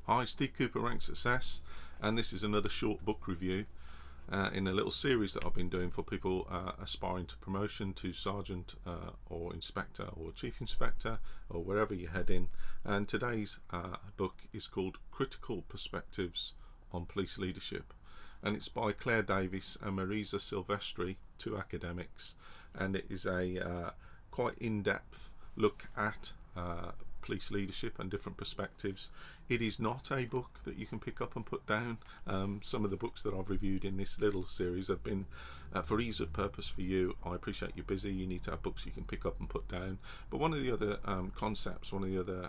Hi, Steve Cooper, Rank Success, and this is another short book review in a little series that I've been doing for people aspiring to promotion to sergeant or inspector or chief inspector or wherever you're heading. And today's book is called Critical Perspectives on Police Leadership, and it's by Claire Davis and Marisa Silvestri, two academics, and it is a quite in-depth look at police leadership and different perspectives. It is not a book that you can pick up and put down. Some of the books that I've reviewed in this little series have been for ease of purpose for you. I appreciate you're busy, you need to have books you can pick up and put down. But one of the other concepts, one of the other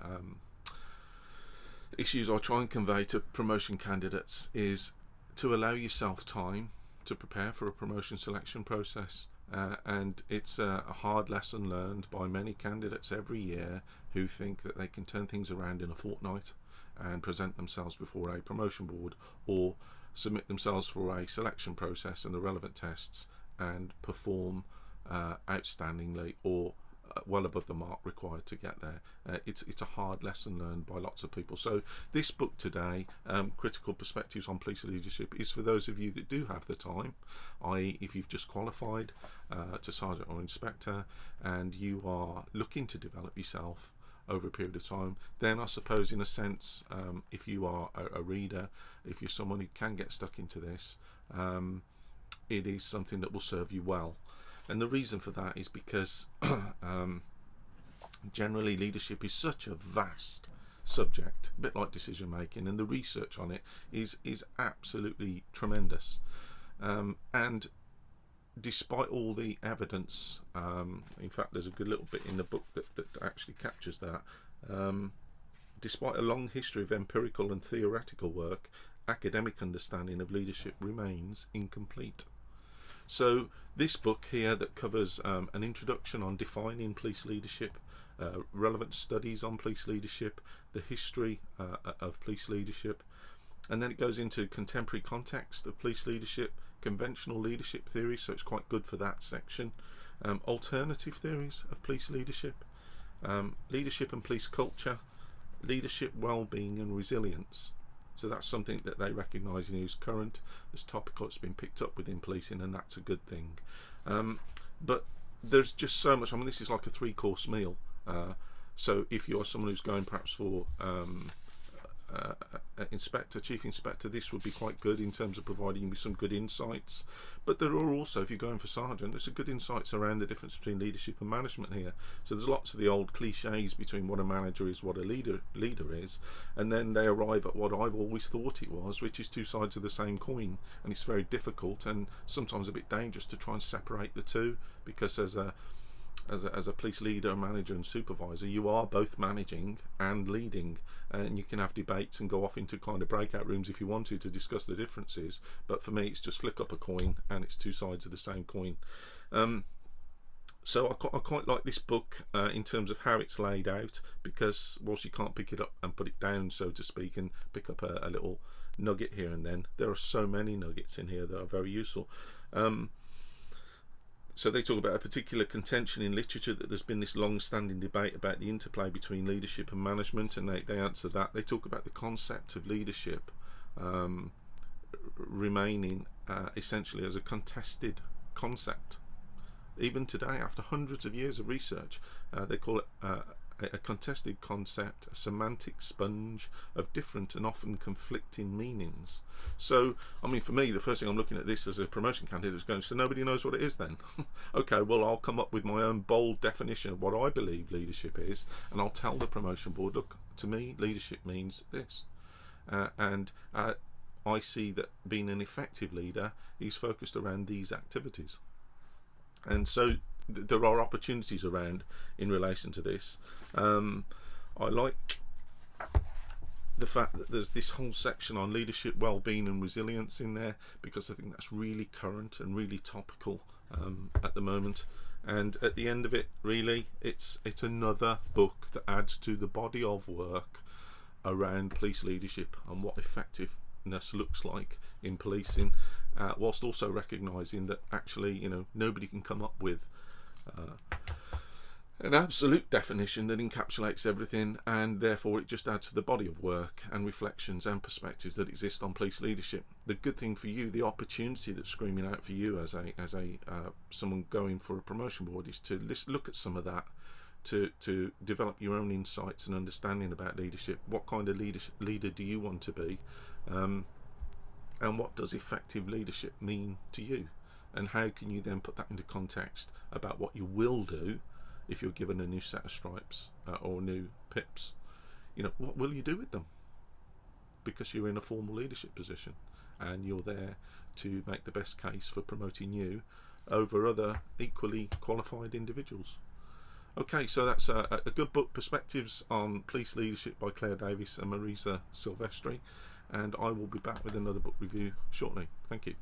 issues I try and convey to promotion candidates is to allow yourself time to prepare for a promotion selection process. And it's a hard lesson learned by many candidates every year who think that they can turn things around in a fortnight and present themselves before a promotion board or submit themselves for a selection process and the relevant tests and perform outstandingly or well above the mark required to get there. It's a hard lesson learned by lots of people. So this book today, Critical Perspectives on Police Leadership, is for those of you that do have the time, i.e. if you've just qualified to sergeant or inspector and you are looking to develop yourself over a period of time. Then I suppose in a sense, if you are a reader, if you're someone who can get stuck into this, it is something that will serve you well. And the reason for that is because generally leadership is such a vast subject, a bit like decision making, and the research on it is absolutely tremendous. And despite all the evidence, in fact there's a good little bit in the book that actually captures that, despite a long history of empirical and theoretical work, academic understanding of leadership remains incomplete. So this book here that covers an introduction on defining police leadership, relevant studies on police leadership, the history of police leadership, and then it goes into contemporary context of police leadership, conventional leadership theories, so it's quite good for that section, alternative theories of police leadership, leadership and police culture, leadership, well-being and resilience. So that's something that they recognise is current, as topical, it's been picked up within policing, and that's a good thing. But there's just so much. I mean, this is like a 3-course meal. So if you're someone who's going perhaps for inspector, chief inspector, this would be quite good in terms of providing you with some good insights. But there are also, if you're going for sergeant, there's some good insights around the difference between leadership and management here. So there's lots of the old cliches between what a manager is, what a leader is, and then they arrive at what I've always thought it was, which is two sides of the same coin. And it's very difficult and sometimes a bit dangerous to try and separate the two, because as a police leader, manager and supervisor, you are both managing and leading, and you can have debates and go off into kind of breakout rooms if you want to discuss the differences. But for me, it's just flick up a coin and it's two sides of the same coin. So I quite like this book in terms of how it's laid out, because whilst you can't pick it up and put it down, so to speak, and pick up a little nugget here and then, there are so many nuggets in here that are very useful. So they talk about a particular contention in literature, that there's been this long-standing debate about the interplay between leadership and management, and they answer that. They talk about the concept of leadership remaining essentially as a contested concept. Even today, after hundreds of years of research, they call it a contested concept, a semantic sponge of different and often conflicting meanings. So, I mean, for me, the first thing I'm looking at this as a promotion candidate is going, so nobody knows what it is then? Okay, well, I'll come up with my own bold definition of what I believe leadership is, and I'll tell the promotion board, look, to me, leadership means this. And I see that being an effective leader is focused around these activities. And so there are opportunities around in relation to this. I like the fact that there's this whole section on leadership, well-being and resilience in there, because I think that's really current and really topical at the moment. And at the end of it, really, it's another book that adds to the body of work around police leadership and what effectiveness looks like in policing, whilst also recognising that actually, nobody can come up with an absolute definition that encapsulates everything, and therefore it just adds to the body of work and reflections and perspectives that exist on police leadership. The good thing for you, the opportunity that's screaming out for you as a someone going for a promotion board, is to look at some of that, to develop your own insights and understanding about leadership. What kind of leader do you want to be, and what does effective leadership mean to you, and how can you then put that into context about what you will do if you're given a new set of stripes or new pips. What will you do with them? Because you're in a formal leadership position and you're there to make the best case for promoting you over other equally qualified individuals. Okay, so that's a good book, Perspectives on Police Leadership by Claire Davis and Marisa Silvestri, and I will be back with another book review shortly. Thank you.